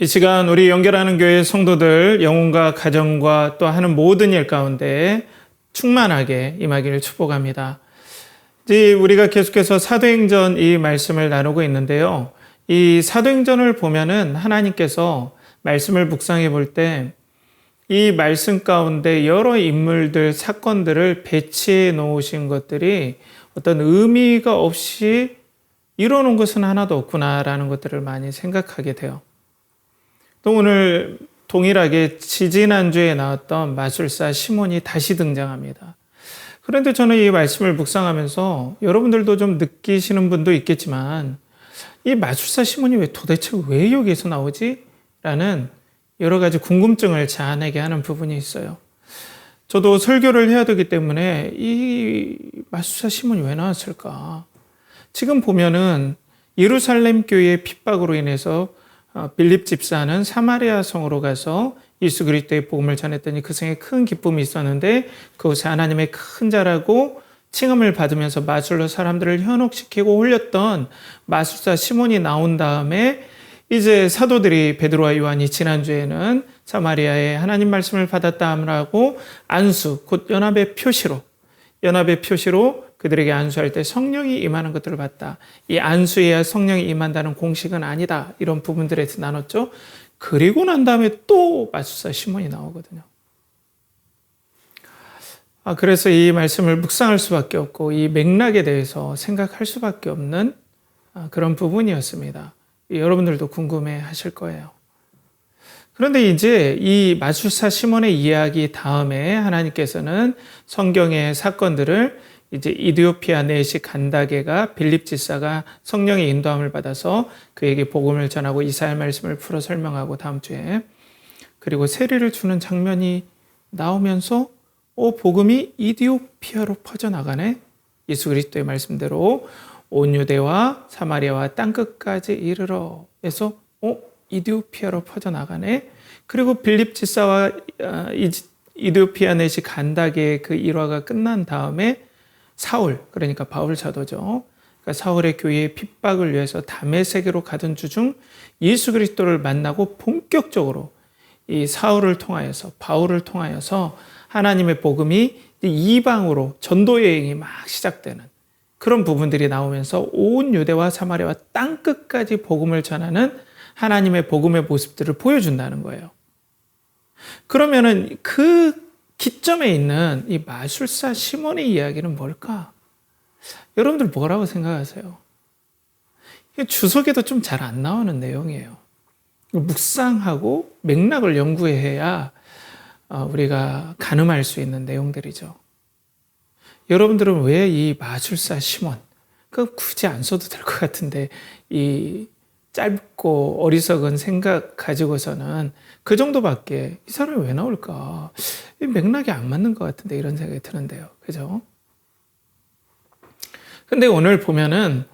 이 시간 우리 연결하는 교회 성도들 영혼과 가정과 또 하는 모든 일 가운데 충만하게 임하기를 축복합니다. 이제 우리가 계속해서 사도행전 이 말씀을 나누고 있는데요. 이 사도행전을 보면은 하나님께서 말씀을 묵상해 볼 때 이 말씀 가운데 여러 인물들, 사건들을 배치해 놓으신 것들이 어떤 의미가 없이 이뤄놓은 것은 하나도 없구나라는 것들을 많이 생각하게 돼요. 또 오늘 동일하게 지지난주에 나왔던 마술사 시몬이 다시 등장합니다. 그런데 저는 이 말씀을 묵상하면서 여러분들도 좀 느끼시는 분도 있겠지만 이 마술사 시몬이 도대체 왜 여기에서 나오지? 라는 여러 가지 궁금증을 자아내게 하는 부분이 있어요. 저도 설교를 해야 되기 때문에 이 마술사 시몬이 왜 나왔을까? 지금 보면은 예루살렘 교회의 핍박으로 인해서 빌립 집사는 사마리아 성으로 가서 예수 그리스도의 복음을 전했더니 그 성에 큰 기쁨이 있었는데 그곳에 하나님의 큰 자라고 칭함을 받으면서 마술로 사람들을 현혹시키고 홀렸던 마술사 시몬이 나온 다음에 이제 사도들이 베드로와 요한이 지난주에는 사마리아에 하나님 말씀을 받았다 하고 안수, 곧 연합의 표시로 그들에게 안수할 때 성령이 임하는 것들을 봤다. 이 안수해야 성령이 임한다는 공식은 아니다. 이런 부분들에서 나눴죠. 그리고 난 다음에 또 마술사 시몬이 나오거든요. 그래서 이 말씀을 묵상할 수밖에 없고 이 맥락에 대해서 생각할 수밖에 없는 그런 부분이었습니다. 여러분들도 궁금해 하실 거예요. 그런데 이제 이 마술사 시몬의 이야기 다음에 하나님께서는 성경의 사건들을 이제 이디오피아 내시 간다게가 빌립 집사가 성령의 인도함을 받아서 그에게 복음을 전하고 이사야 말씀을 풀어 설명하고 다음 주에 그리고 세례를 주는 장면이 나오면서 복음이 이디오피아로 퍼져나가네. 예수 그리스도의 말씀대로 온 유대와 사마리아와 땅끝까지 이르러 해서 이디오피아로 퍼져나가네. 그리고 빌립 집사와 이디오피아 내시 간다게의 그 일화가 끝난 다음에 사울, 그러니까 바울 사도죠. 그러니까 사울의 교회의 핍박을 위해서 다메섹으로 가던 주중 예수 그리스도를 만나고 본격적으로 이 사울을 통하여서 바울을 통하여서 하나님의 복음이 이방으로 전도 여행이 막 시작되는 그런 부분들이 나오면서 온 유대와 사마리아와 땅끝까지 복음을 전하는 하나님의 복음의 모습들을 보여준다는 거예요. 그러면은 그 기점에 있는 이 마술사 시몬의 이야기는 뭘까? 여러분들 뭐라고 생각하세요? 주석에도 좀 잘 안 나오는 내용이에요. 묵상하고 맥락을 연구해야 우리가 가늠할 수 있는 내용들이죠. 여러분들은 왜 이 마술사 시몬, 굳이 안 써도 될 것 같은데 이 짧고 어리석은 생각 가지고서는 그 정도밖에 이 사람이 왜 나올까? 이 맥락이 안 맞는 것 같은데 이런 생각이 드는데요. 그죠? 근데 오늘 보면은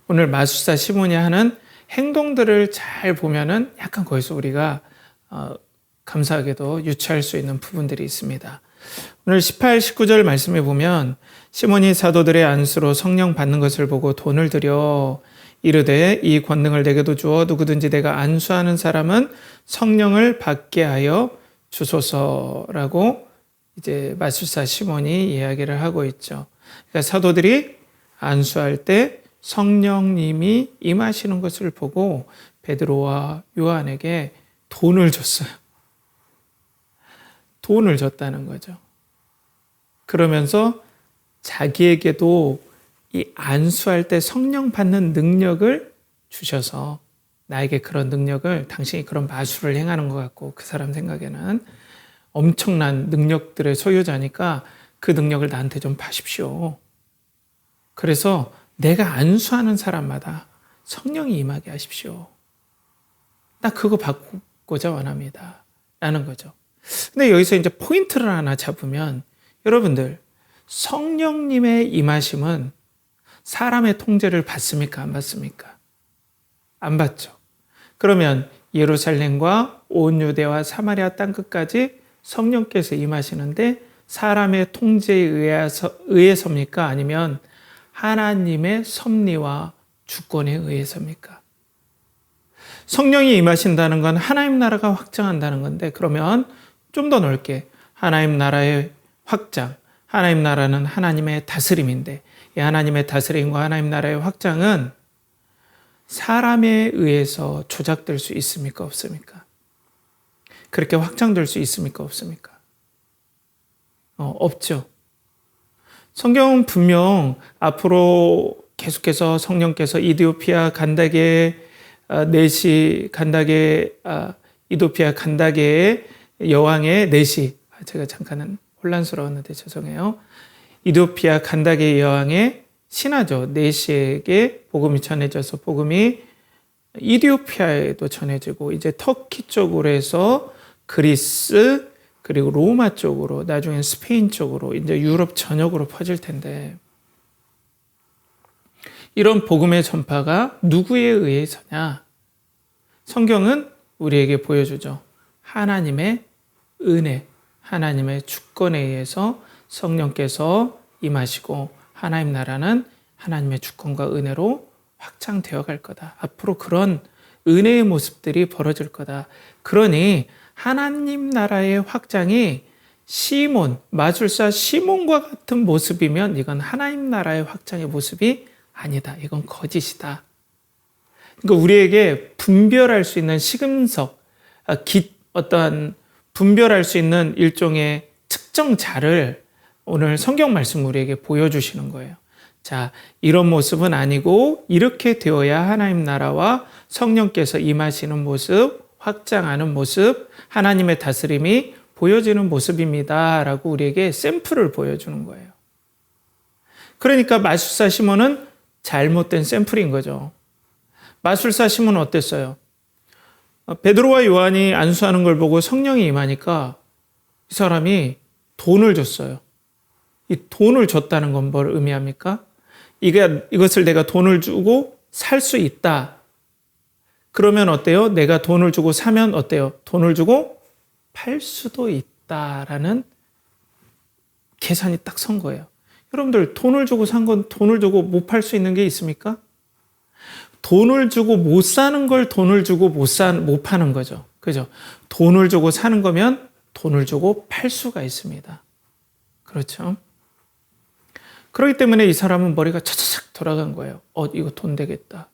오늘 마술사 시몬이 하는 행동들을 잘 보면은 약간 거기서 우리가 감사하게도 유추할 수 있는 부분들이 있습니다. 오늘 18, 19절 말씀에 보면 시몬이 사도들의 안수로 성령 받는 것을 보고 돈을 들여 이르되 이 권능을 내게도 주어 누구든지 내가 안수하는 사람은 성령을 받게 하여 주소서라고 이제 마술사 시몬이 이야기를 하고 있죠. 그러니까 사도들이 안수할 때 성령님이 임하시는 것을 보고 베드로와 요한에게 돈을 줬어요. 돈을 줬다는 거죠. 그러면서 자기에게도 이 안수할 때 성령 받는 능력을 주셔서 나에게 그런 능력을 당신이 그런 마술을 행하는 것 같고 그 사람 생각에는 엄청난 능력들의 소유자니까 그 능력을 나한테 좀 파십시오. 그래서 내가 안수하는 사람마다 성령이 임하게 하십시오. 나 그거 받고자 원합니다. 라는 거죠. 근데 여기서 이제 포인트를 하나 잡으면 여러분들 성령님의 임하심은 사람의 통제를 받습니까? 안 받습니까? 안 받죠. 그러면 예루살렘과 온 유대와 사마리아 땅끝까지 성령께서 임하시는데 사람의 통제에 의해서입니까? 아니면 하나님의 섭리와 주권에 의해서입니까? 성령이 임하신다는 건 하나님 나라가 확장한다는 건데, 그러면 좀 더 넓게 하나님 나라의 확장, 하나님 나라는 하나님의 다스림인데, 이 하나님의 다스림과 하나님 나라의 확장은 사람에 의해서 조작될 수 있습니까? 없습니까? 그렇게 확장될 수 있습니까? 없습니까? 없죠. 성경은 분명 앞으로 계속해서 성령께서 이디오피아 간다게 내시 간다게 이디오피아 간다게의 여왕의 내시, 제가 잠깐은 혼란스러웠는데 죄송해요. 이디오피아 간다게 여왕의 신하죠. 내시에게 복음이 전해져서 복음이 이디오피아에도 전해지고 이제 터키 쪽으로 해서 그리스 그리고 로마 쪽으로 나중엔 스페인 쪽으로 이제 유럽 전역으로 퍼질 텐데, 이런 복음의 전파가 누구에 의해서냐? 성경은 우리에게 보여주죠. 하나님의 은혜, 하나님의 주권에 의해서 성령께서 임하시고 하나님 나라는 하나님의 주권과 은혜로 확장되어 갈 거다. 앞으로 그런 은혜의 모습들이 벌어질 거다. 그러니 하나님 나라의 확장이 시몬, 마술사 시몬과 같은 모습이면 이건 하나님 나라의 확장의 모습이 아니다. 이건 거짓이다. 그러니까 우리에게 분별할 수 있는 시금석, 어떠한 분별할 수 있는 일종의 측정자를 오늘 성경 말씀 우리에게 보여주시는 거예요. 자, 이런 모습은 아니고 이렇게 되어야 하나님 나라와 성령께서 임하시는 모습, 확장하는 모습, 하나님의 다스림이 보여지는 모습입니다. 라고 우리에게 샘플을 보여주는 거예요. 그러니까 마술사 시몬은 잘못된 샘플인 거죠. 마술사 시몬은 어땠어요? 베드로와 요한이 안수하는 걸 보고 성령이 임하니까 이 사람이 돈을 줬어요. 이 돈을 줬다는 건 뭘 의미합니까? 이것을 내가 돈을 주고 살 수 있다. 그러면 어때요? 내가 돈을 주고 사면 어때요? 돈을 주고 팔 수도 있다라는 계산이 딱 선 거예요. 여러분들 돈을 주고 산 건 돈을 주고 못 팔 수 있는 게 있습니까? 돈을 주고 못 사는 걸 돈을 주고 못 파는 거죠. 그죠? 돈을 주고 사는 거면 돈을 주고 팔 수가 있습니다. 그렇죠? 그렇기 때문에 이 사람은 머리가 차차착 돌아간 거예요. 이거 돈 되겠다.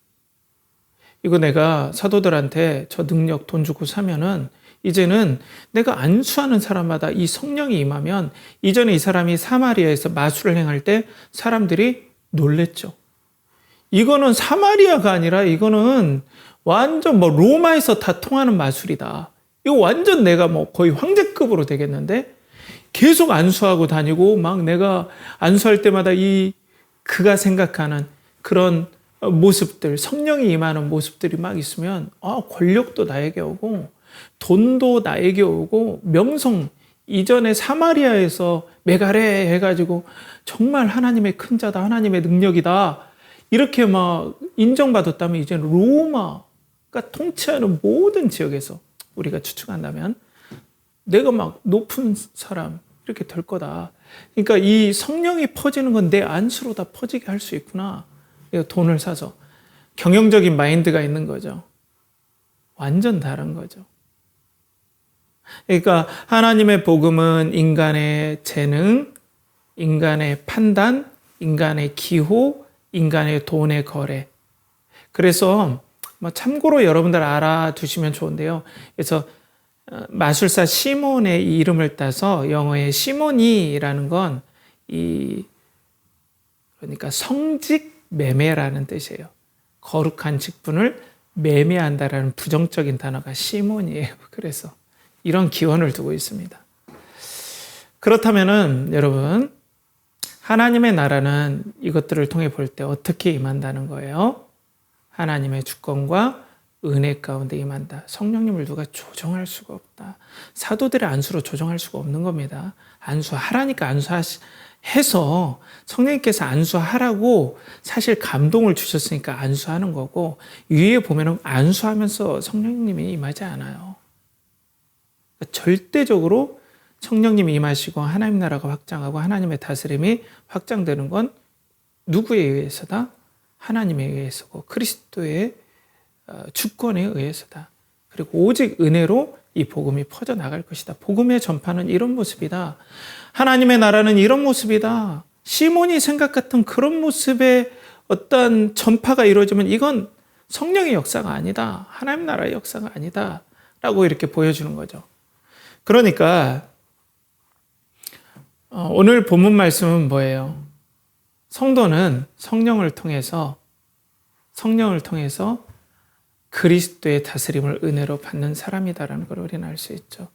이거 내가 사도들한테 저 능력 돈 주고 사면은 이제는 내가 안수하는 사람마다 이 성령이 임하면, 이전에 이 사람이 사마리아에서 마술을 행할 때 사람들이 놀랬죠. 이거는 사마리아가 아니라 이거는 완전 로마에서 다 통하는 마술이다. 이거 완전 내가 거의 황제급으로 되겠는데, 계속 안수하고 다니고 막 내가 안수할 때마다 그가 생각하는 그런 모습들, 성령이 임하는 모습들이 막 있으면 권력도 나에게 오고 돈도 나에게 오고 명성, 이전에 사마리아에서 메가레 해가지고 정말 하나님의 큰 자다, 하나님의 능력이다 이렇게 막 인정받았다면, 이제는 로마가 통치하는 모든 지역에서 우리가 추측한다면 내가 막 높은 사람 이렇게 될 거다. 그러니까 이 성령이 퍼지는 건 내 안수로 다 퍼지게 할 수 있구나. 돈을 사서 경영적인 마인드가 있는 거죠. 완전 다른 거죠. 그러니까 하나님의 복음은 인간의 재능, 인간의 판단, 인간의 기호, 인간의 돈의 거래. 그래서 참고로 여러분들 알아두시면 좋은데요. 그래서 마술사 시몬의 이 이름을 따서 영어의 시몬이라는 건 그러니까 성직 매매라는 뜻이에요. 거룩한 직분을 매매한다라는 부정적인 단어가 시몬이에요. 그래서 이런 기원을 두고 있습니다. 그렇다면은 여러분, 하나님의 나라는 이것들을 통해 볼 때 어떻게 임한다는 거예요? 하나님의 주권과 은혜 가운데 임한다. 성령님을 누가 조정할 수가 없다. 사도들의 안수로 조정할 수가 없는 겁니다. 안수하라니까 안수해서 성령님께서 안수하라고 사실 감동을 주셨으니까 안수하는 거고, 위에 보면은 안수하면서 성령님이 임하지 않아요. 그러니까 절대적으로 성령님이 임하시고 하나님 나라가 확장하고 하나님의 다스림이 확장되는 건 누구에 의해서다? 하나님에 의해서고 그리스도의 주권에 의해서다. 그리고 오직 은혜로 이 복음이 퍼져나갈 것이다. 복음의 전파는 이런 모습이다. 하나님의 나라는 이런 모습이다. 시몬이 생각했던 그런 모습의 어떤 전파가 이루어지면 이건 성령의 역사가 아니다. 하나님 나라의 역사가 아니다. 라고 이렇게 보여주는 거죠. 그러니까 오늘 본문 말씀은 뭐예요? 성도는 성령을 통해서 그리스도의 다스림을 은혜로 받는 사람이다라는 걸 우리는 알 수 있죠.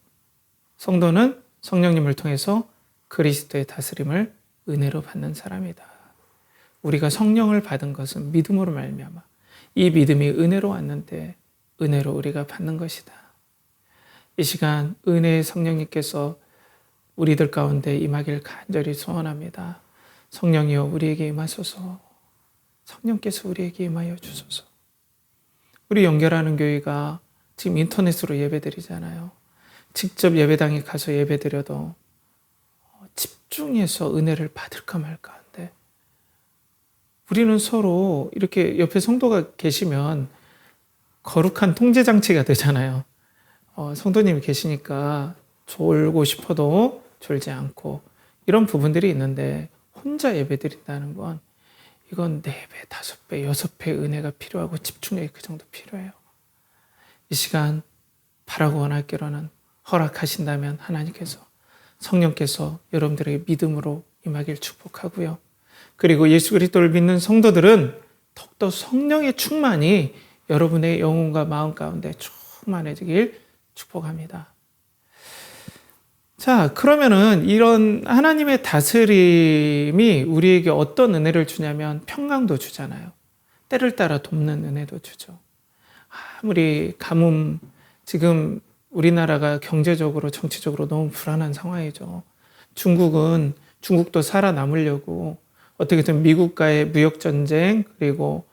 성도는 성령님을 통해서 그리스도의 다스림을 은혜로 받는 사람이다. 우리가 성령을 받은 것은 믿음으로 말미암아 이 믿음이 은혜로 왔는데 은혜로 우리가 받는 것이다. 이 시간 은혜의 성령님께서 우리들 가운데 임하길 간절히 소원합니다. 성령이여 우리에게 임하소서. 성령께서 우리에게 임하여 주소서. 우리 연결하는 교회가 지금 인터넷으로 예배드리잖아요. 직접 예배당에 가서 예배드려도 집중해서 은혜를 받을까 말까 한데 우리는 서로 이렇게 옆에 성도가 계시면 거룩한 통제장치가 되잖아요. 성도님이 계시니까 졸고 싶어도 졸지 않고 이런 부분들이 있는데 혼자 예배드린다는 건 이건 4배, 5배, 6배 은혜가 필요하고 집중력이 그 정도 필요해요. 이 시간 바라고 원하기로는 허락하신다면 하나님께서 성령께서 여러분들에게 믿음으로 임하길 축복하고요. 그리고 예수 그리스도를 믿는 성도들은 더욱더 성령의 충만이 여러분의 영혼과 마음 가운데 충만해지길 축복합니다. 자, 그러면은 이런 하나님의 다스림이 우리에게 어떤 은혜를 주냐면 평강도 주잖아요. 때를 따라 돕는 은혜도 주죠. 아무리 가뭄, 지금 우리나라가 경제적으로 정치적으로 너무 불안한 상황이죠. 중국도 살아남으려고 어떻게든 미국과의 무역전쟁 그리고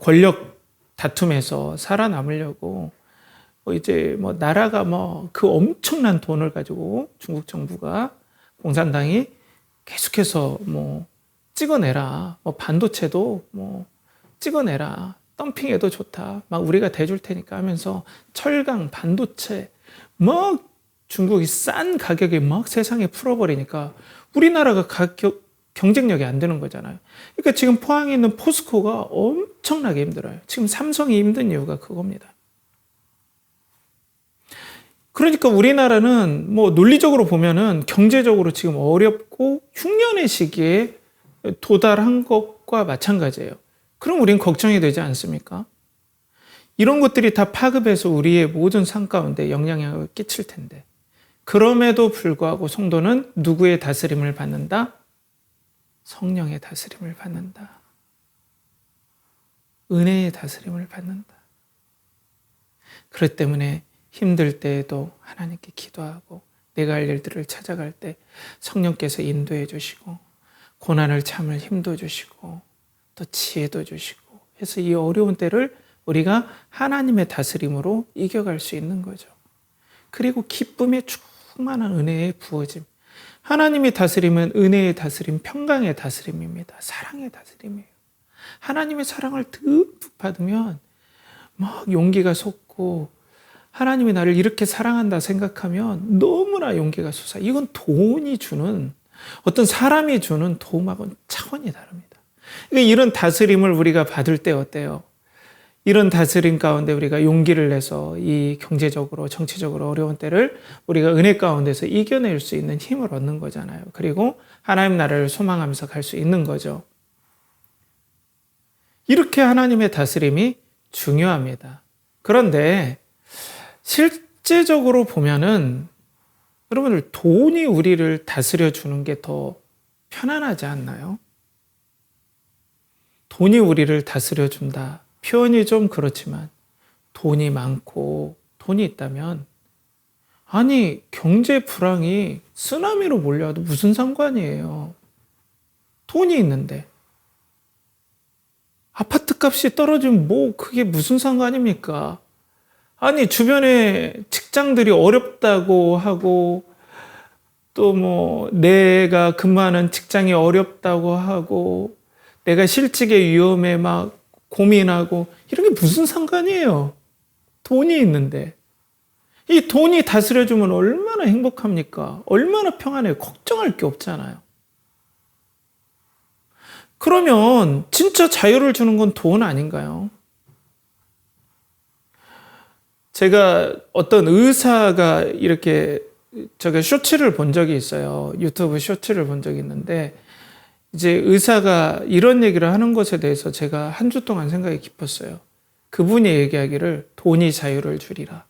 권력 다툼에서 살아남으려고 이제 나라가 그 엄청난 돈을 가지고 중국 정부가 공산당이 계속해서 찍어내라. 반도체도 찍어내라. 덤핑해도 좋다. 우리가 대줄 테니까 하면서 철강, 반도체 중국이 싼 가격에 세상에 풀어버리니까 우리나라가 경쟁력이 안 되는 거잖아요. 그러니까 지금 포항에 있는 포스코가 엄청나게 힘들어요. 지금 삼성이 힘든 이유가 그겁니다. 그러니까 우리나라는 논리적으로 보면은 경제적으로 지금 어렵고 흉년의 시기에 도달한 것과 마찬가지예요. 그럼 우리는 걱정이 되지 않습니까? 이런 것들이 다 파급해서 우리의 모든 삶 가운데 영향을 끼칠 텐데 그럼에도 불구하고 성도는 누구의 다스림을 받는다? 성령의 다스림을 받는다. 은혜의 다스림을 받는다. 그렇기 때문에 힘들 때에도 하나님께 기도하고 내가 할 일들을 찾아갈 때 성령께서 인도해 주시고 고난을 참을 힘도 주시고 또 지혜도 주시고 해서 이 어려운 때를 우리가 하나님의 다스림으로 이겨갈 수 있는 거죠. 그리고 기쁨의 충만한 은혜의 부어짐. 하나님의 다스림은 은혜의 다스림, 평강의 다스림입니다. 사랑의 다스림이에요. 하나님의 사랑을 듬뿍 받으면 용기가 솟고 하나님이 나를 이렇게 사랑한다 생각하면 너무나 용기가 솟아. 이건 돈이 주는 어떤 사람이 주는 도움하고는 차원이 다릅니다. 그러니까 이런 다스림을 우리가 받을 때 어때요? 이런 다스림 가운데 우리가 용기를 내서 이 경제적으로 정치적으로 어려운 때를 우리가 은혜 가운데서 이겨낼 수 있는 힘을 얻는 거잖아요. 그리고 하나님 나라를 소망하면서 갈 수 있는 거죠. 이렇게 하나님의 다스림이 중요합니다. 그런데 실제적으로 보면은 여러분들 돈이 우리를 다스려 주는 게 더 편안하지 않나요? 돈이 우리를 다스려 준다. 표현이 좀 그렇지만 돈이 많고 돈이 있다면 아니 경제 불황이 쓰나미로 몰려와도 무슨 상관이에요. 돈이 있는데 아파트 값이 떨어지면 그게 무슨 상관입니까? 아니 주변에 직장들이 어렵다고 하고 또 내가 근무하는 직장이 어렵다고 하고 내가 실직의 위험에 막 고민하고 이런 게 무슨 상관이에요. 돈이 있는데. 이 돈이 다스려주면 얼마나 행복합니까? 얼마나 평안해요. 걱정할 게 없잖아요. 그러면 진짜 자유를 주는 건 돈 아닌가요? 제가 어떤 의사가 이렇게 제가 쇼츠를 본 적이 있어요. 유튜브 쇼츠를 본 적이 있는데 이제 의사가 이런 얘기를 하는 것에 대해서 제가 한 주 동안 생각이 깊었어요. 그분이 얘기하기를 돈이 자유를 주리라.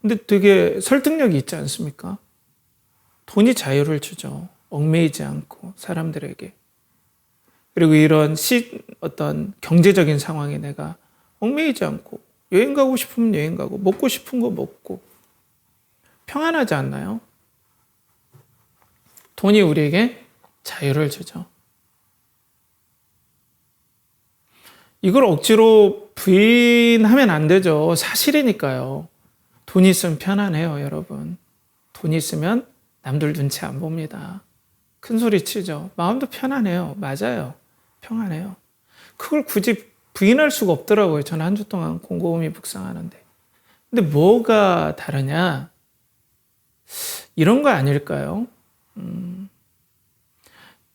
근데 되게 설득력이 있지 않습니까? 돈이 자유를 주죠. 얽매이지 않고 사람들에게. 그리고 이런 어떤 경제적인 상황에 내가 얽매이지 않고 여행 가고 싶으면 여행 가고 먹고 싶은 거 먹고 평안하지 않나요? 돈이 우리에게 자유를 주죠. 이걸 억지로 부인하면 안 되죠. 사실이니까요. 돈이 있으면 편안해요, 여러분. 돈이 있으면 남들 눈치 안 봅니다. 큰 소리 치죠. 마음도 편안해요. 맞아요. 평안해요. 그걸 굳이 부인할 수가 없더라고요. 저는 한 주 동안 곰곰이 묵상하는데. 근데 뭐가 다르냐? 이런 거 아닐까요?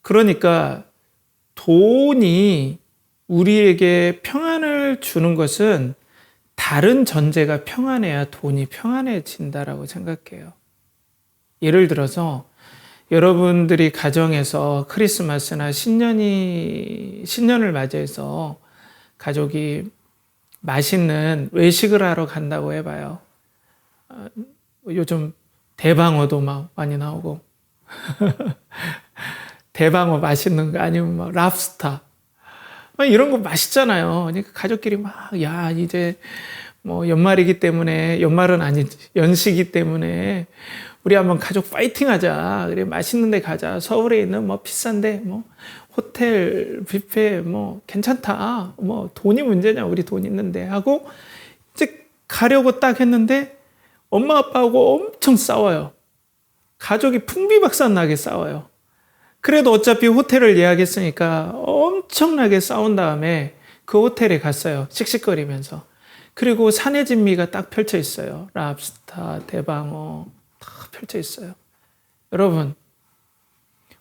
그러니까 돈이 우리에게 평안을 주는 것은 다른 전제가 평안해야 돈이 평안해진다라고 생각해요. 예를 들어서 여러분들이 가정에서 크리스마스나 신년을 맞이해서 가족이 맛있는 외식을 하러 간다고 해봐요. 요즘 대방어도 막 많이 나오고 대방어 맛있는 거 아니면 막 랍스터 막 이런 거 맛있잖아요. 그러니까 가족끼리 막 야 이제 뭐 연말이기 때문에 연말은 아니지 연시기 때문에 우리 한번 가족 파이팅 하자. 그래 맛있는 데 가자. 서울에 있는 뭐 비싼데 뭐 호텔 뷔페 뭐 괜찮다. 뭐 돈이 문제냐 우리 돈 있는데 하고 이제 가려고 딱 했는데 엄마 아빠하고 엄청 싸워요. 가족이 풍비박산나게 싸워요. 그래도 어차피 호텔을 예약했으니까 엄청나게 싸운 다음에 그 호텔에 갔어요. 씩씩거리면서. 그리고 산의 진미가 딱 펼쳐 있어요. 랍스터, 대방어 다 펼쳐 있어요. 여러분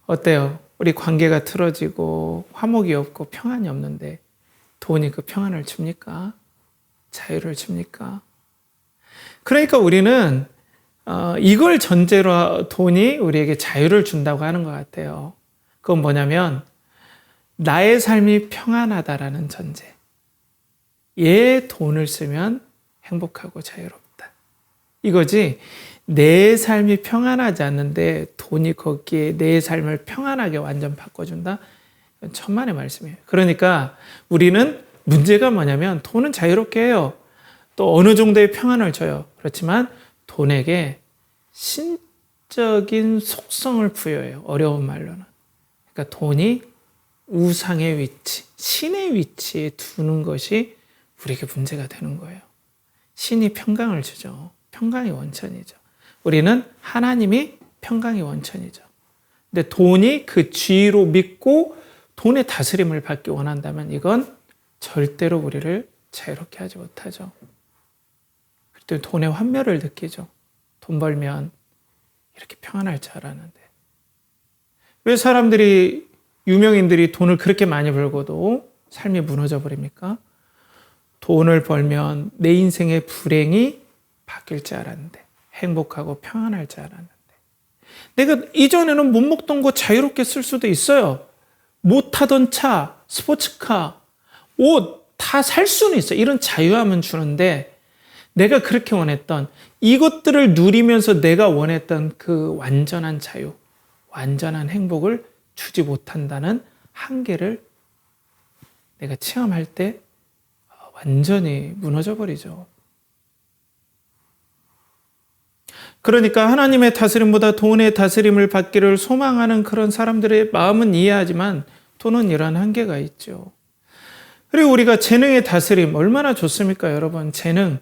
어때요? 우리 관계가 틀어지고 화목이 없고 평안이 없는데 돈이 그 평안을 줍니까? 자유를 줍니까? 그러니까 우리는 이걸 전제로 돈이 우리에게 자유를 준다고 하는 것 같아요. 그건 뭐냐면 나의 삶이 평안하다라는 전제. 얘 돈을 쓰면 행복하고 자유롭다. 이거지 내 삶이 평안하지 않는데 돈이 거기에 내 삶을 평안하게 완전 바꿔준다? 이건 천만의 말씀이에요. 그러니까 우리는 문제가 뭐냐면 돈은 자유롭게 해요. 또 어느 정도의 평안을 줘요. 그렇지만 돈에게 신적인 속성을 부여해요. 어려운 말로는. 그러니까 돈이 우상의 위치, 신의 위치에 두는 것이 우리에게 문제가 되는 거예요. 신이 평강을 주죠. 평강이 원천이죠. 우리는 하나님이 평강이 원천이죠. 근데 돈이 그 쥐로 믿고 돈의 다스림을 받기 원한다면 이건 절대로 우리를 자유롭게 하지 못하죠. 그때 돈의 환멸을 느끼죠. 돈 벌면 이렇게 평안할 줄 알았는데. 왜 사람들이, 유명인들이 돈을 그렇게 많이 벌고도 삶이 무너져 버립니까? 돈을 벌면 내 인생의 불행이 바뀔 줄 알았는데, 행복하고 평안할 줄 알았는데. 내가 이전에는 못 먹던 거 자유롭게 쓸 수도 있어요. 못 타던 차, 스포츠카, 옷 다 살 수는 있어요. 이런 자유함은 주는데 내가 그렇게 원했던 이것들을 누리면서 내가 원했던 그 완전한 자유, 완전한 행복을 주지 못한다는 한계를 내가 체험할 때 완전히 무너져 버리죠. 그러니까 하나님의 다스림보다 돈의 다스림을 받기를 소망하는 그런 사람들의 마음은 이해하지만 돈은 이러한 한계가 있죠. 그리고 우리가 재능의 다스림 얼마나 좋습니까, 여러분? 재능,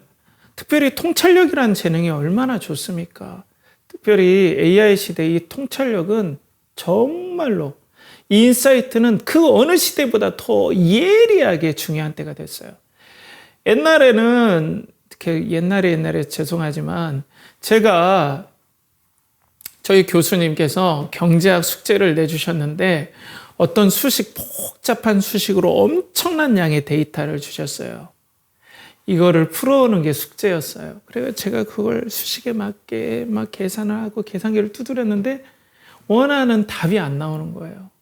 특별히 통찰력이라는 재능이 얼마나 좋습니까? 특별히 AI 시대의 이 통찰력은 정말로 이 인사이트는 그 어느 시대보다 더 예리하게 중요한 때가 됐어요. 옛날에는, 옛날에 죄송하지만 제가 저희 교수님께서 경제학 숙제를 내주셨는데 어떤 복잡한 수식으로 엄청난 양의 데이터를 주셨어요. 이거를 풀어오는 게 숙제였어요. 그래서 제가 그걸 수식에 맞게 막 계산을 하고 계산기를 두드렸는데 원하는 답이 안 나오는 거예요.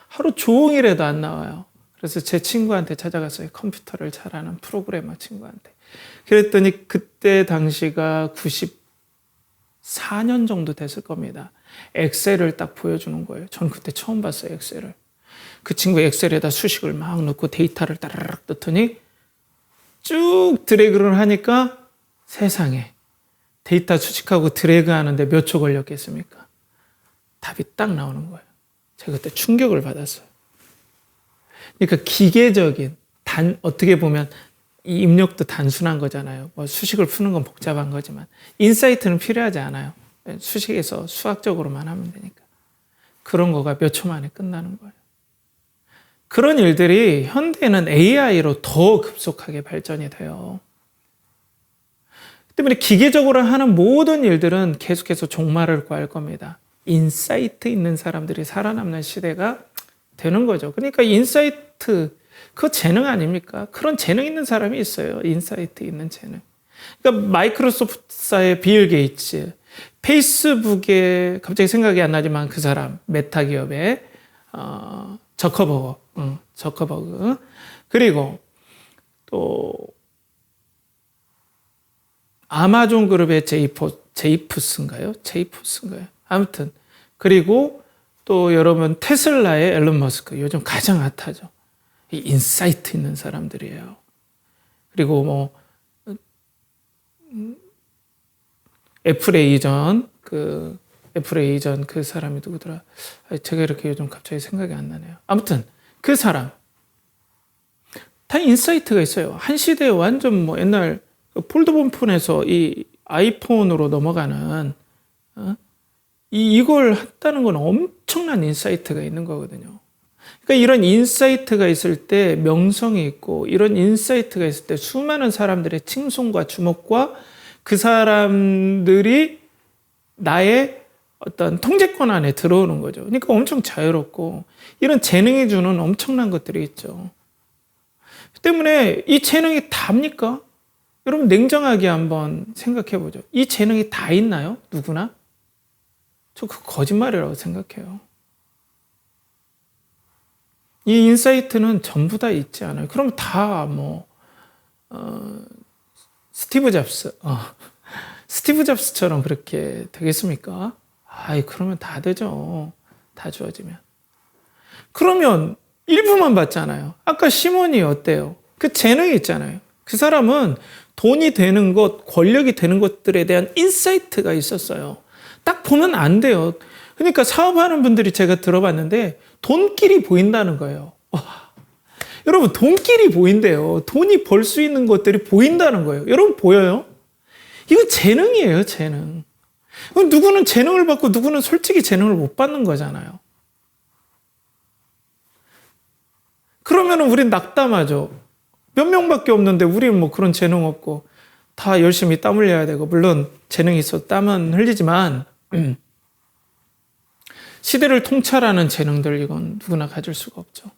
하루 종일 해도 안 나와요. 그래서 제 친구한테 찾아갔어요. 컴퓨터를 잘하는 프로그래머 친구한테. 그랬더니 그때 당시가 94년 정도 됐을 겁니다. 엑셀을 딱 보여주는 거예요. 저는 그때 처음 봤어요, 엑셀을. 그 친구 엑셀에다 수식을 막 넣고 데이터를 따라락 넣더니 쭉 드래그를 하니까 세상에 데이터 수식하고 드래그 하는데 몇 초 걸렸겠습니까? 답이 딱 나오는 거예요. 제가 그때 충격을 받았어요. 그러니까 기계적인, 어떻게 보면 이 입력도 단순한 거잖아요. 뭐 수식을 푸는 건 복잡한 거지만 인사이트는 필요하지 않아요. 수식에서 수학적으로만 하면 되니까. 그런 거가 몇 초 만에 끝나는 거예요. 그런 일들이 현대에는 AI로 더 급속하게 발전이 돼요. 때문에 기계적으로 하는 모든 일들은 계속해서 종말을 구할 겁니다. 인사이트 있는 사람들이 살아남는 시대가 되는 거죠. 그러니까 인사이트, 그거 재능 아닙니까? 그런 재능 있는 사람이 있어요. 인사이트 있는 재능. 그러니까 마이크로소프트사의 빌 게이츠, 페이스북에 갑자기 생각이 안 나지만 그 사람, 메타 기업의 저커버그. 그리고 또 아마존 그룹의 제이푸스인가요? 아무튼. 그리고 또 여러분 테슬라의 앨런 머스크. 요즘 가장 핫하죠. 이 인사이트 있는 사람들이에요. 그리고 뭐 애플의 이전 그 사람이 누구더라? 제가 이렇게 요즘 갑자기 생각이 안 나네요. 아무튼 그 사람 다 인사이트가 있어요. 한 시대에 완전 뭐 옛날 폴더폰 폰에서 이 아이폰으로 넘어가는 이걸 했다는 건 엄청난 인사이트가 있는 거거든요. 그러니까 이런 인사이트가 있을 때 명성이 있고 이런 인사이트가 있을 때 수많은 사람들의 칭송과 주목과 그 사람들이 나의 어떤 통제권 안에 들어오는 거죠. 그러니까 엄청 자유롭고 이런 재능이 주는 엄청난 것들이 있죠. 때문에 이 재능이 답니까? 여러분 냉정하게 한번 생각해 보죠. 이 재능이 다 있나요? 누구나? 저 그 거짓말이라고 생각해요. 이 인사이트는 전부 다 있지 않아요. 그럼 다 스티브 잡스처럼 그렇게 되겠습니까? 그러면 다 되죠. 다 주어지면. 그러면 일부만 받잖아요. 아까 시몬이 어때요? 그 재능이 있잖아요. 그 사람은 돈이 되는 것, 권력이 되는 것들에 대한 인사이트가 있었어요. 딱 보면 안 돼요. 그러니까 사업하는 분들이 제가 들어봤는데 돈길이 보인다는 거예요. 여러분 돈길이 보인대요. 돈이 벌 수 있는 것들이 보인다는 거예요. 여러분 보여요? 이거 재능이에요, 재능. 누구는 재능을 받고 누구는 솔직히 재능을 못 받는 거잖아요. 그러면 우린 낙담하죠. 몇 명밖에 없는데 우리는 뭐 그런 재능 없고 다 열심히 땀 흘려야 되고 물론 재능이 있어도 땀은 흘리지만 시대를 통찰하는 재능들 이건 누구나 가질 수가 없죠.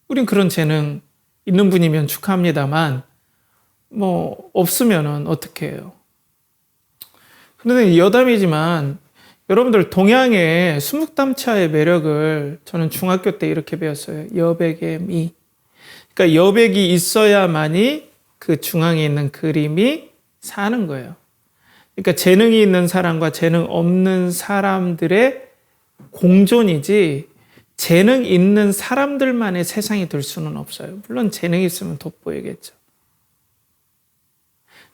우린 그런 재능 있는 분이면 축하합니다만 뭐 없으면은 어떻게 해요? 그런데 여담이지만 여러분들 동양의 수묵담차의 매력을 저는 중학교 때 이렇게 배웠어요. 여백의 미. 그러니까 여백이 있어야만이 그 중앙에 있는 그림이 사는 거예요. 그러니까 재능이 있는 사람과 재능 없는 사람들의 공존이지 재능 있는 사람들만의 세상이 될 수는 없어요. 물론 재능이 있으면 돋보이겠죠.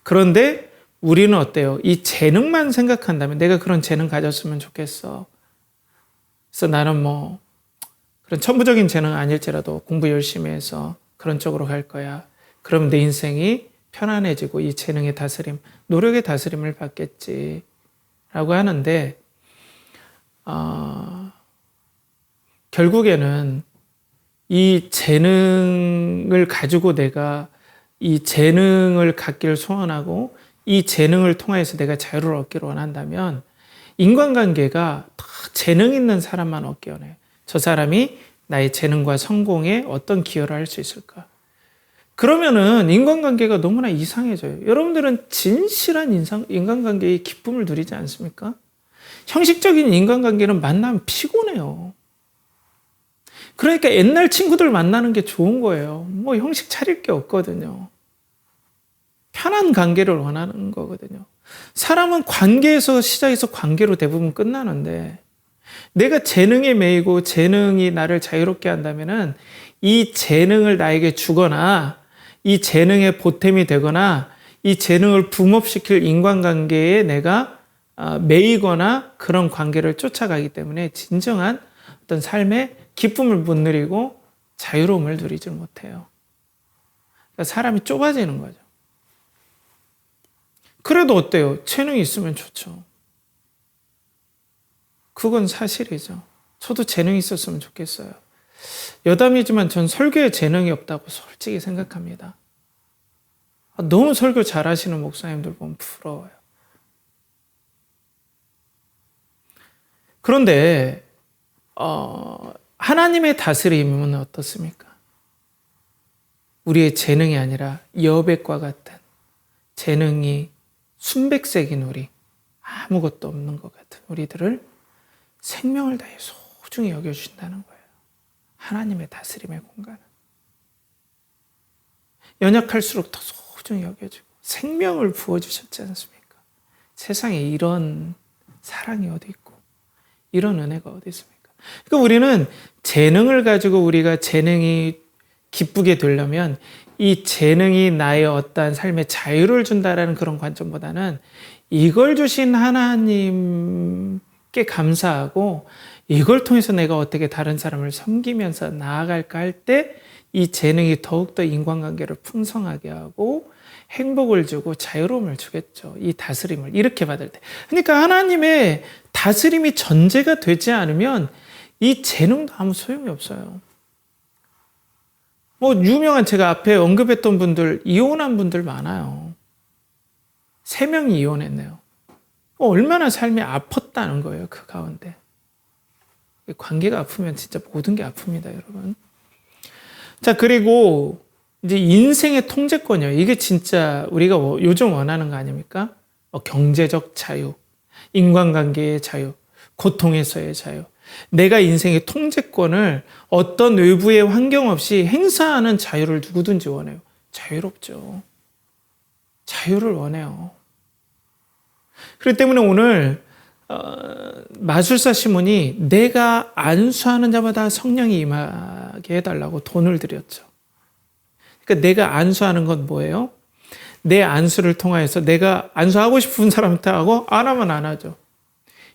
그런데 우리는 어때요? 이 재능만 생각한다면 내가 그런 재능 가졌으면 좋겠어. 그래서 나는 뭐 그런 천부적인 재능 아닐지라도 공부 열심히 해서 그런 쪽으로 갈 거야. 그럼 내 인생이 편안해지고 이 재능의 다스림, 노력의 다스림을 받겠지 라고 하는데 결국에는 이 재능을 가지고 내가 이 재능을 갖기를 소원하고 이 재능을 통해서 내가 자유를 얻기를 원한다면 인간관계가 다 재능 있는 사람만 얻기 원해요. 저 사람이 나의 재능과 성공에 어떤 기여를 할 수 있을까? 그러면은 인간관계가 너무나 이상해져요. 여러분들은 진실한 인간관계의 기쁨을 누리지 않습니까? 형식적인 인간관계는 만나면 피곤해요. 그러니까 옛날 친구들 만나는 게 좋은 거예요. 뭐 형식 차릴 게 없거든요. 편한 관계를 원하는 거거든요. 사람은 관계에서 시작해서 관계로 대부분 끝나는데 내가 재능에 매이고 재능이 나를 자유롭게 한다면은 이 재능을 나에게 주거나 이 재능에 보탬이 되거나 이 재능을 붐업시킬 인간관계에 내가 매이거나 그런 관계를 쫓아가기 때문에 진정한 어떤 삶의 기쁨을 못 누리고 자유로움을 누리지 못해요. 그러니까 사람이 좁아지는 거죠. 그래도 어때요? 재능이 있으면 좋죠. 그건 사실이죠. 저도 재능이 있었으면 좋겠어요. 여담이지만 전 설교에 재능이 없다고 솔직히 생각합니다. 너무 설교 잘하시는 목사님들 보면 부러워요. 그런데 하나님의 다스림은 어떻습니까? 우리의 재능이 아니라 여백과 같은 재능이 순백색인 우리, 아무것도 없는 것 같은 우리들을 생명을 다해 소중히 여겨주신다는 거예요. 하나님의 다스림의 공간은. 연약할수록 더 소중히 여겨지고 생명을 부어주셨지 않습니까? 세상에 이런 사랑이 어디 있고 이런 은혜가 어디 있습니까? 그러니까 우리는 재능을 가지고 우리가 재능이 기쁘게 되려면 이 재능이 나의 어떠한 삶의 자유를 준다라는 그런 관점보다는 이걸 주신 하나님께 감사하고 이걸 통해서 내가 어떻게 다른 사람을 섬기면서 나아갈까 할 때 이 재능이 더욱더 인간관계를 풍성하게 하고 행복을 주고 자유로움을 주겠죠. 이 다스림을 이렇게 받을 때. 그러니까 하나님의 다스림이 전제가 되지 않으면 이 재능도 아무 소용이 없어요. 뭐 유명한 제가 앞에 언급했던 분들, 이혼한 분들 많아요. 3명이 이혼했네요. 얼마나 삶이 아팠다는 거예요, 그 가운데. 관계가 아프면 진짜 모든 게 아픕니다, 여러분. 자, 그리고 이제 인생의 통제권이요. 이게 진짜 우리가 요즘 원하는 거 아닙니까? 경제적 자유, 인간관계의 자유, 고통에서의 자유. 내가 인생의 통제권을 어떤 외부의 환경 없이 행사하는 자유를 누구든지 원해요. 자유롭죠. 자유를 원해요. 그렇기 때문에 오늘 마술사 시몬이 내가 안수하는 자마다 성령이 임하게 해달라고 돈을 드렸죠. 그러니까 내가 안수하는 건 뭐예요? 내 안수를 통하여서 내가 안수하고 싶은 사람한테 하고 안 하면 안 하죠.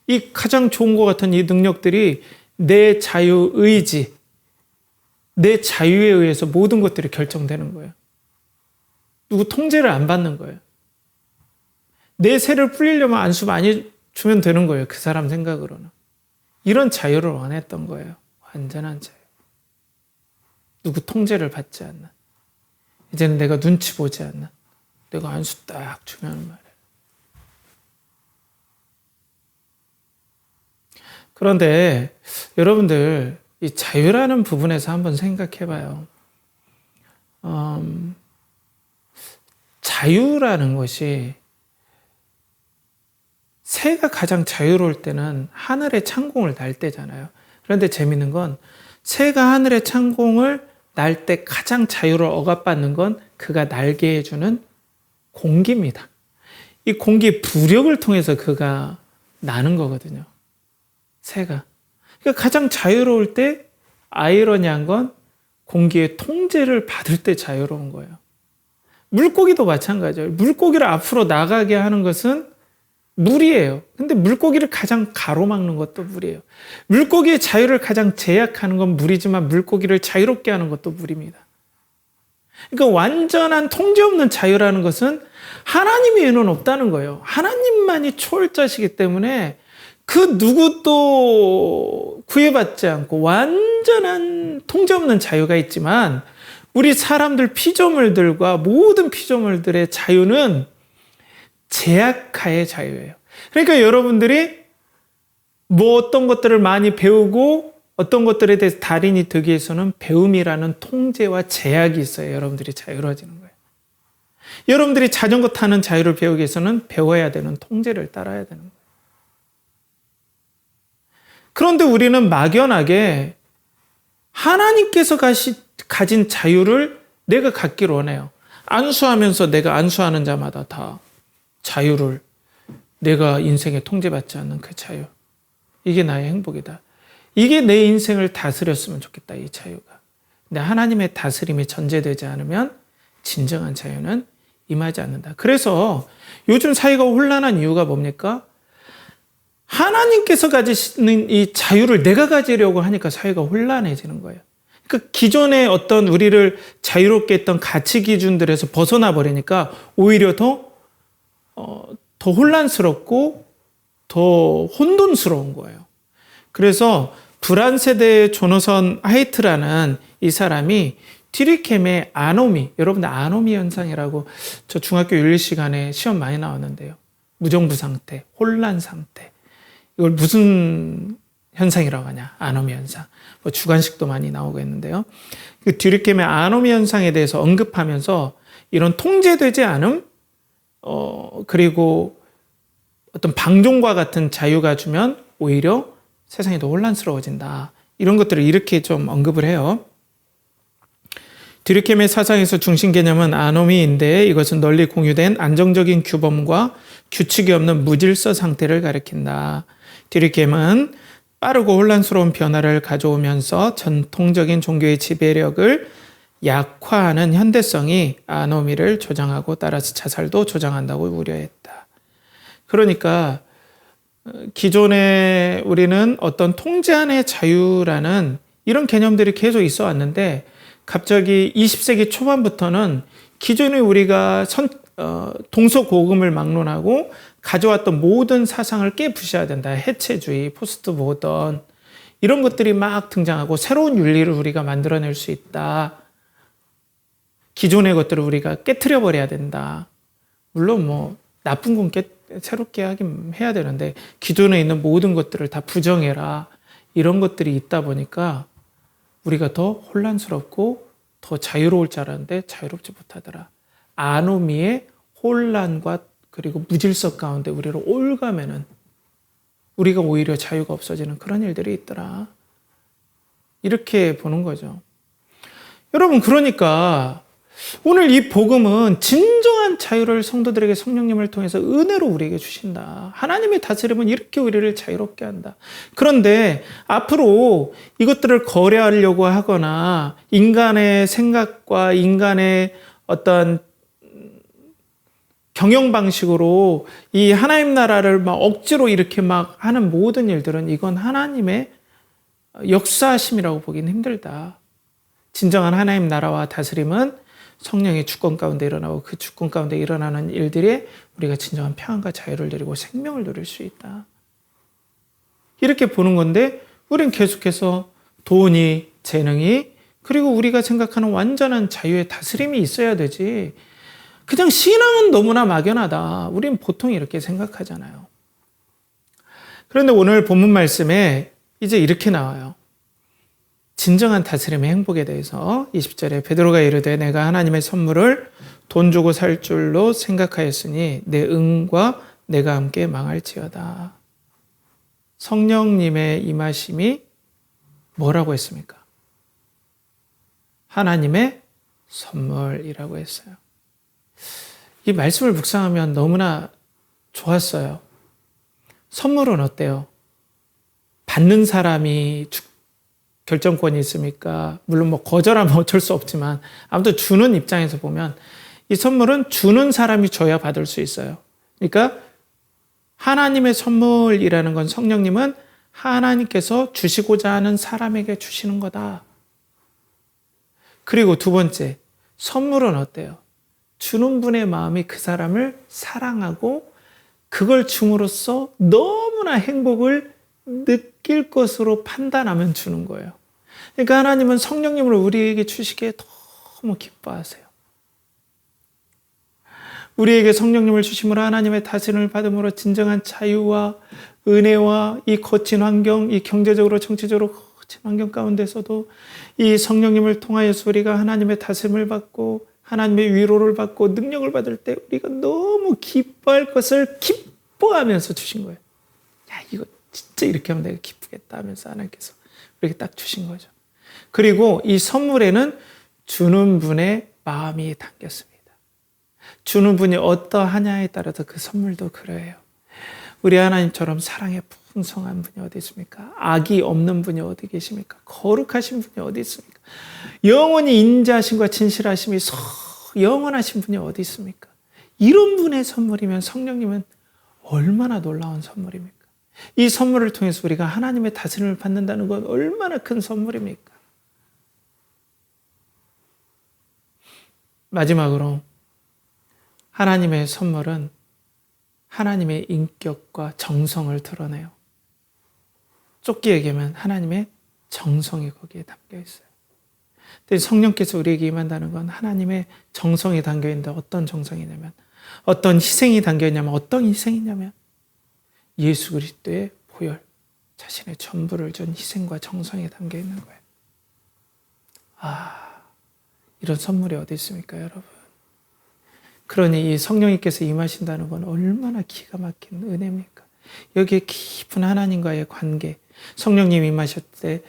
이 가장 좋은 것 같은 이 능력들이 내 자유의지, 내 자유에 의해서 모든 것들이 결정되는 거예요. 누구 통제를 안 받는 거예요. 내 새를 풀리려면 안수 많이 주면 되는 거예요. 그 사람 생각으로는. 이런 자유를 원했던 거예요. 완전한 자유. 누구 통제를 받지 않는. 이제는 내가 눈치 보지 않는. 내가 안수 딱 주면 말이에요. 그런데 여러분들 이 자유라는 부분에서 한번 생각해 봐요. 자유라는 것이 새가 가장 자유로울 때는 하늘에 창공을 날 때잖아요. 그런데 재밌는 건 새가 하늘에 창공을 날 때 가장 자유를 억압받는 건 그가 날게 해주는 공기입니다. 이 공기의 부력을 통해서 그가 나는 거거든요. 새가. 그러니까 가장 자유로울 때 아이러니한 건 공기의 통제를 받을 때 자유로운 거예요. 물고기도 마찬가지예요. 물고기를 앞으로 나가게 하는 것은 물이에요. 근데 물고기를 가장 가로막는 것도 물이에요. 물고기의 자유를 가장 제약하는 건 물이지만 물고기를 자유롭게 하는 것도 물입니다. 그러니까 완전한 통제 없는 자유라는 것은 하나님의 은혜는 없다는 거예요. 하나님만이 초월자시기 때문에 그 누구도 구애받지 않고 완전한 통제 없는 자유가 있지만 우리 사람들 피조물들과 모든 피조물들의 자유는 제약하의 자유예요. 그러니까 여러분들이 뭐 어떤 것들을 많이 배우고 어떤 것들에 대해서 달인이 되기 위해서는 배움이라는 통제와 제약이 있어요. 여러분들이 자유로워지는 거예요. 여러분들이 자전거 타는 자유를 배우기 위해서는 배워야 되는 통제를 따라야 되는 거예요. 그런데 우리는 막연하게 하나님께서 가진 자유를 내가 갖기를 원해요. 안수하면서 내가 안수하는 자마다 다 자유를, 내가 인생에 통제받지 않는 그 자유. 이게 나의 행복이다. 이게 내 인생을 다스렸으면 좋겠다, 이 자유가. 근데 하나님의 다스림이 전제되지 않으면 진정한 자유는 임하지 않는다. 그래서 요즘 사회가 혼란한 이유가 뭡니까? 하나님께서 가지시는 이 자유를 내가 가지려고 하니까 사회가 혼란해지는 거예요. 그러니까 기존의 어떤 우리를 자유롭게 했던 가치 기준들에서 벗어나 버리니까 오히려 더 혼란스럽고 더 혼돈스러운 거예요. 그래서 불안 세대의 조너선 하이트라는 이 사람이 튀리켐의 아노미, 여러분들 아노미 현상이라고 저 중학교 윤리 시간에 시험 많이 나왔는데요. 무정부 상태, 혼란 상태. 이걸 무슨 현상이라고 하냐? 아노미 현상. 뭐 주관식도 많이 나오고 있는데요. 그 튀리켐의 아노미 현상에 대해서 언급하면서 이런 통제되지 않음, 그리고 어떤 방종과 같은 자유가 주면 오히려 세상이 더 혼란스러워진다. 이런 것들을 이렇게 좀 언급을 해요. 튀리켐의 사상에서 중심 개념은 아노미인데 이것은 널리 공유된 안정적인 규범과 규칙이 없는 무질서 상태를 가리킨다. 튀리켐은 빠르고 혼란스러운 변화를 가져오면서 전통적인 종교의 지배력을 약화하는 현대성이 아노미를 조장하고 따라서 자살도 조장한다고 우려했다. 그러니까 기존에 우리는 어떤 통제 안의 자유라는 이런 개념들이 계속 있어 왔는데 갑자기 20세기 초반부터는 기존에 우리가 동서고금을 막론하고 가져왔던 모든 사상을 깨부셔야 된다. 해체주의, 포스트 모던 이런 것들이 막 등장하고 새로운 윤리를 우리가 만들어낼 수 있다. 기존의 것들을 우리가 깨트려 버려야 된다. 물론 뭐 나쁜 건 새롭게 하긴 해야 되는데 기존에 있는 모든 것들을 다 부정해라. 이런 것들이 있다 보니까 우리가 더 혼란스럽고 더 자유로울 줄 알았는데 자유롭지 못하더라. 아노미의 혼란과 그리고 무질서 가운데 우리를 올가매는 우리가 오히려 자유가 없어지는 그런 일들이 있더라. 이렇게 보는 거죠. 여러분, 그러니까 오늘 이 복음은 진정한 자유를 성도들에게 성령님을 통해서 은혜로 우리에게 주신다. 하나님의 다스림은 이렇게 우리를 자유롭게 한다. 그런데 앞으로 이것들을 거래하려고 하거나 인간의 생각과 인간의 어떤 경영 방식으로 이 하나님 나라를 막 억지로 이렇게 막 하는 모든 일들은 이건 하나님의 역사하심이라고 보기는 힘들다. 진정한 하나님 나라와 다스림은 성령의 주권 가운데 일어나고 그 주권 가운데 일어나는 일들에 우리가 진정한 평안과 자유를 누리고 생명을 누릴 수 있다. 이렇게 보는 건데 우린 계속해서 돈이, 재능이 그리고 우리가 생각하는 완전한 자유의 다스림이 있어야 되지. 그냥 신앙은 너무나 막연하다. 우린 보통 이렇게 생각하잖아요. 그런데 오늘 본문 말씀에 이제 이렇게 나와요. 진정한 다스림의 행복에 대해서 20절에 베드로가 이르되 내가 하나님의 선물을 돈 주고 살 줄로 생각하였으니 내 응과 내가 함께 망할지어다. 성령님의 임하심이 뭐라고 했습니까? 하나님의 선물이라고 했어요. 이 말씀을 묵상하면 너무나 좋았어요. 선물은 어때요? 받는 사람이 결정권이 있습니까? 물론 뭐 거절하면 어쩔 수 없지만 아무튼 주는 입장에서 보면 이 선물은 주는 사람이 줘야 받을 수 있어요. 그러니까 하나님의 선물이라는 건 성령님은 하나님께서 주시고자 하는 사람에게 주시는 거다. 그리고 두 번째, 선물은 어때요? 주는 분의 마음이 그 사람을 사랑하고 그걸 줌으로써 너무나 행복을 느낄 것으로 판단하면 주는 거예요. 그러니까 하나님은 성령님을 우리에게 주시기에 너무 기뻐하세요. 우리에게 성령님을 주심으로 하나님의 다스림을 받음으로 진정한 자유와 은혜와 이 거친 환경, 이 경제적으로 정치적으로 거친 환경 가운데서도 이 성령님을 통하여서 우리가 하나님의 다스림을 받고 하나님의 위로를 받고 능력을 받을 때 우리가 너무 기뻐할 것을 기뻐하면서 주신 거예요. 야, 이거 진짜 이렇게 하면 내가 기쁘겠다 하면서 하나님께서 우리에게 딱 주신 거죠. 그리고 이 선물에는 주는 분의 마음이 담겼습니다. 주는 분이 어떠하냐에 따라서 그 선물도 그래요. 우리 하나님처럼 사랑에 풍성한 분이 어디 있습니까? 악이 없는 분이 어디 계십니까? 거룩하신 분이 어디 있습니까? 영원히 인자하심과 진실하심이 영원하신 분이 어디 있습니까? 이런 분의 선물이면 성령님은 얼마나 놀라운 선물입니까? 이 선물을 통해서 우리가 하나님의 다스림을 받는다는 건 얼마나 큰 선물입니까? 마지막으로 하나님의 선물은 하나님의 인격과 정성을 드러내요. 좁게 얘기하면 하나님의 정성이 거기에 담겨 있어요. 근데 성령께서 우리에게 임한다는 건 하나님의 정성이 담겨 있는데 어떤 정성이냐면, 어떤 희생이 담겨 있냐면, 어떤 희생이냐면 예수 그리스도의 보혈, 자신의 전부를 준 희생과 정성이 담겨 있는 거예요. 이런 선물이 어디 있습니까, 여러분? 그러니 이 성령님께서 임하신다는 건 얼마나 기가 막힌 은혜입니까? 여기에 깊은 하나님과의 관계, 성령님이 임하실 때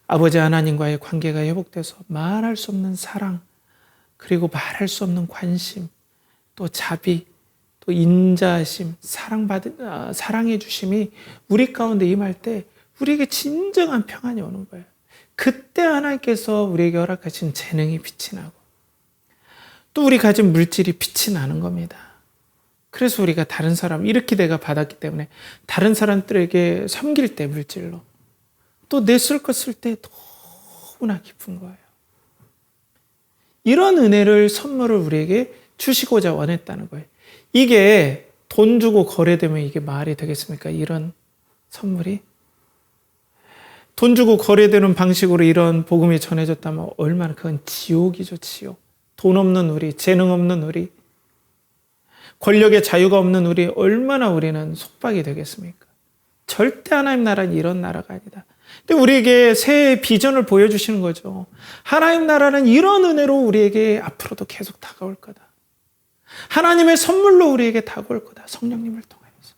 아버지 하나님과의 관계가 회복돼서 말할 수 없는 사랑, 그리고 말할 수 없는 관심, 또 자비, 또 인자하심, 사랑해 주심이 우리 가운데 임할 때 우리에게 진정한 평안이 오는 거예요. 그때 하나님께서 우리에게 허락하신 재능이 빛이 나고 또 우리 가진 물질이 빛이 나는 겁니다. 그래서 우리가 다른 사람, 이렇게 내가 받았기 때문에 다른 사람들에게 섬길 때 물질로 또 내 쓸 것 쓸 때 너무나 기쁜 거예요. 이런 은혜를, 선물을 우리에게 주시고자 원했다는 거예요. 이게 돈 주고 거래되면 이게 말이 되겠습니까? 이런 선물이? 돈 주고 거래되는 방식으로 이런 복음이 전해졌다면 얼마나 그건 지옥이죠, 지옥. 돈 없는 우리, 재능 없는 우리, 권력의 자유가 없는 우리, 얼마나 우리는 속박이 되겠습니까? 절대 하나님 나라는 이런 나라가 아니다. 근데 우리에게 새해 비전을 보여주시는 거죠. 하나님 나라는 이런 은혜로 우리에게 앞으로도 계속 다가올 거다. 하나님의 선물로 우리에게 다가올 거다. 성령님을 통하여서.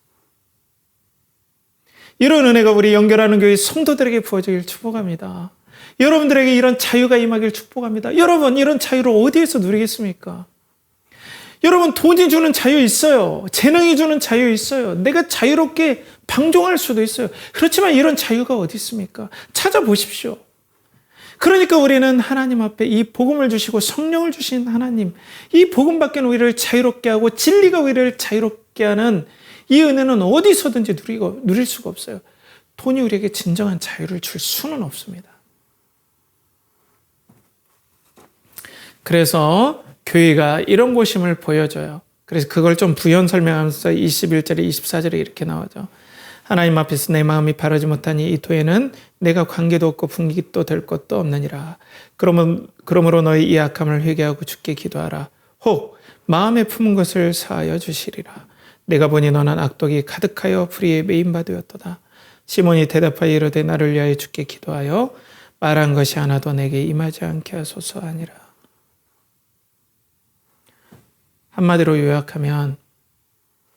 이런 은혜가 우리 연결하는 교회 성도들에게 부어지길 축복합니다. 여러분들에게 이런 자유가 임하길 축복합니다. 여러분, 이런 자유를 어디에서 누리겠습니까? 여러분, 돈이 주는 자유 있어요. 재능이 주는 자유 있어요. 내가 자유롭게 방종할 수도 있어요. 그렇지만 이런 자유가 어디 있습니까? 찾아보십시오. 그러니까 우리는 하나님 앞에 이 복음을 주시고 성령을 주신 하나님, 이 복음 밖에는 우리를 자유롭게 하고 진리가 우리를 자유롭게 하는 이 은혜는 어디서든지 누릴 수가 없어요. 돈이 우리에게 진정한 자유를 줄 수는 없습니다. 그래서 교회가 이런 곳임을 보여줘요. 그래서 그걸 좀 부연 설명하면서 21절에 24절에 이렇게 나오죠. 하나님 앞에서 내 마음이 바르지 못하니 이 토에는 내가 관계도 없고 분깃도 될 것도 없느니라. 그러므로 너희 이 악함을 회개하고 주께 기도하라. 혹 마음에 품은 것을 사하여 주시리라. 내가 보니 너는 악독이 가득하여 불의에 매인 바 되었도다. 시몬이 대답하여 이르되 나를 위하여 주께 기도하여 말한 것이 하나도 내게 임하지 않게 하소서 하니라. 한마디로 요약하면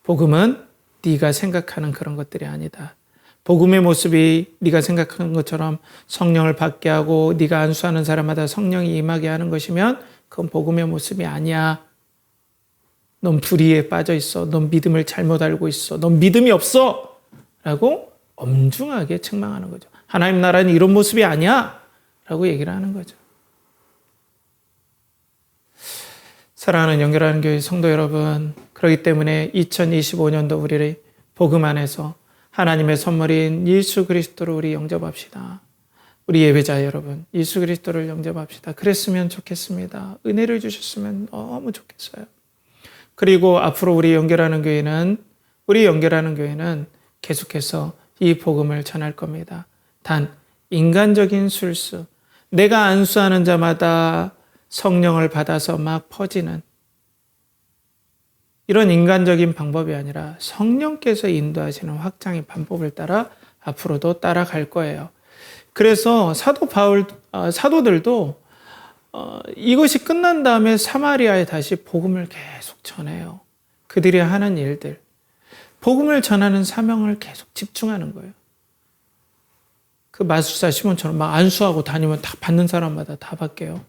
복음은 네가 생각하는 그런 것들이 아니다. 복음의 모습이 네가 생각하는 것처럼 성령을 받게 하고 네가 안수하는 사람마다 성령이 임하게 하는 것이면 그건 복음의 모습이 아니야. 넌 불의에 빠져 있어. 넌 믿음을 잘못 알고 있어. 넌 믿음이 없어. 라고 엄중하게 책망하는 거죠. 하나님 나라는 이런 모습이 아니야. 라고 얘기를 하는 거죠. 사랑하는 연결하는 교회 성도 여러분, 그렇기 때문에 2025년도 우리를 복음 안에서 하나님의 선물인 예수 그리스도를 우리 영접합시다. 우리 예배자 여러분, 예수 그리스도를 영접합시다. 그랬으면 좋겠습니다. 은혜를 주셨으면 너무 좋겠어요. 그리고 앞으로 우리 연결하는 교회는 우리 연결하는 교회는 계속해서 이 복음을 전할 겁니다. 단 인간적인 술수, 내가 안수하는 자마다 성령을 받아서 막 퍼지는 이런 인간적인 방법이 아니라 성령께서 인도하시는 확장의 방법을 따라 앞으로도 따라갈 거예요. 그래서 사도들도 이것이 끝난 다음에 사마리아에 다시 복음을 계속 전해요. 그들이 하는 일들, 복음을 전하는 사명을 계속 집중하는 거예요. 그 마술사 시몬처럼 막 안수하고 다니면 다 받는 사람마다 다 받게요.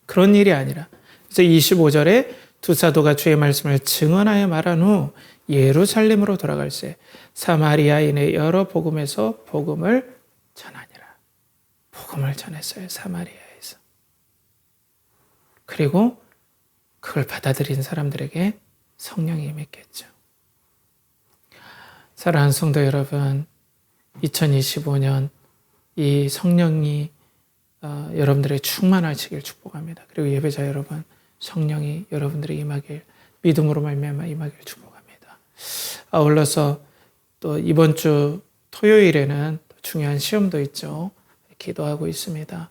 그런 일이 아니라. 그래서 25절에 두 사도가 주의 말씀을 증언하여 말한 후 예루살렘으로 돌아갈새 사마리아인의 여러 복음에서 복음을 전하니라. 복음을 전했어요. 사마리아에서. 그리고 그걸 받아들인 사람들에게 성령이 임했겠죠. 사랑하는 성도 여러분, 2025년 이 성령이 여러분들의 충만하시길 축복합니다. 그리고 예배자 여러분, 성령이 여러분들의 임하길, 믿음으로 말미암아 임하길 축복합니다. 아울러서 또 이번 주 토요일에는 중요한 시험도 있죠. 기도하고 있습니다.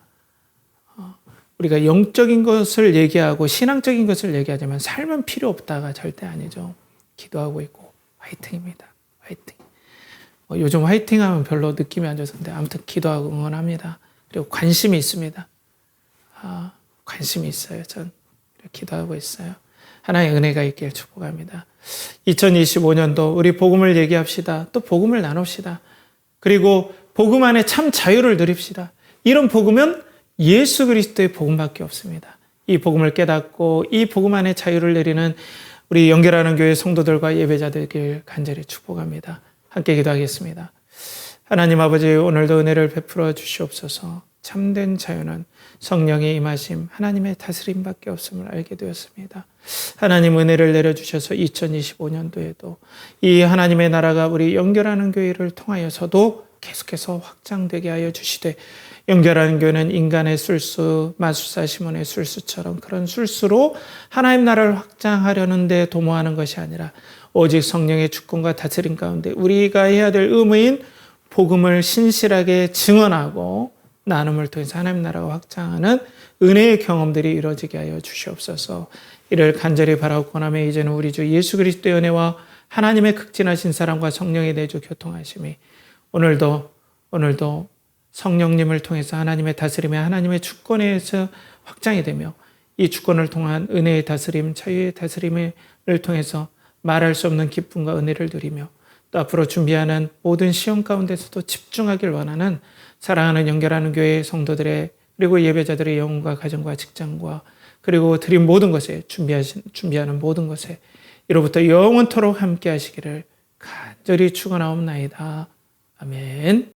우리가 영적인 것을 얘기하고 신앙적인 것을 얘기하지만 삶은 필요 없다가 절대 아니죠. 기도하고 있고 화이팅입니다. 화이팅. 요즘 화이팅하면 별로 느낌이 안 좋던데 아무튼 기도하고 응원합니다. 그리고 관심이 있습니다. 관심이 있어요. 전 기도하고 있어요. 하나님의 은혜가 있길 축복합니다. 2025년도 우리 복음을 얘기합시다. 또 복음을 나눕시다. 그리고 복음 안에 참 자유를 누립시다. 이런 복음은 예수 그리스도의 복음밖에 없습니다. 이 복음을 깨닫고 이 복음 안에 자유를 누리는 우리 연결하는 교회 성도들과 예배자들길 간절히 축복합니다. 함께 기도하겠습니다. 하나님 아버지, 오늘도 은혜를 베풀어 주시옵소서. 참된 자유는 성령의 임하심, 하나님의 다스림밖에 없음을 알게 되었습니다. 하나님 은혜를 내려주셔서 2025년도에도 이 하나님의 나라가 우리 연결하는 교회를 통하여서도 계속해서 확장되게 하여 주시되, 연결하는 교회는 인간의 술수, 마술사 시몬의 술수처럼 그런 술수로 하나님 나라를 확장하려는 데 도모하는 것이 아니라 오직 성령의 주권과 다스림 가운데 우리가 해야 될 의무인 복음을 신실하게 증언하고 나눔을 통해서 하나님 나라가 확장하는 은혜의 경험들이 이루어지게 하여 주시옵소서. 이를 간절히 바라고 권하며 이제는 우리 주 예수 그리스도의 은혜와 하나님의 극진하신 사랑과 성령의 내주 교통하심이 오늘도 성령님을 통해서 하나님의 다스림에 하나님의 주권에서 확장이 되며 이 주권을 통한 은혜의 다스림, 자유의 다스림을 통해서 말할 수 없는 기쁨과 은혜를 누리며 또 앞으로 준비하는 모든 시험 가운데서도 집중하길 원하는 사랑하는 연결하는 교회 성도들의 그리고 예배자들의 영혼과 가정과 직장과 그리고 드린 모든 것에 준비하는 모든 것에 이로부터 영원토록 함께 하시기를 간절히 축원하옵나이다. 아멘.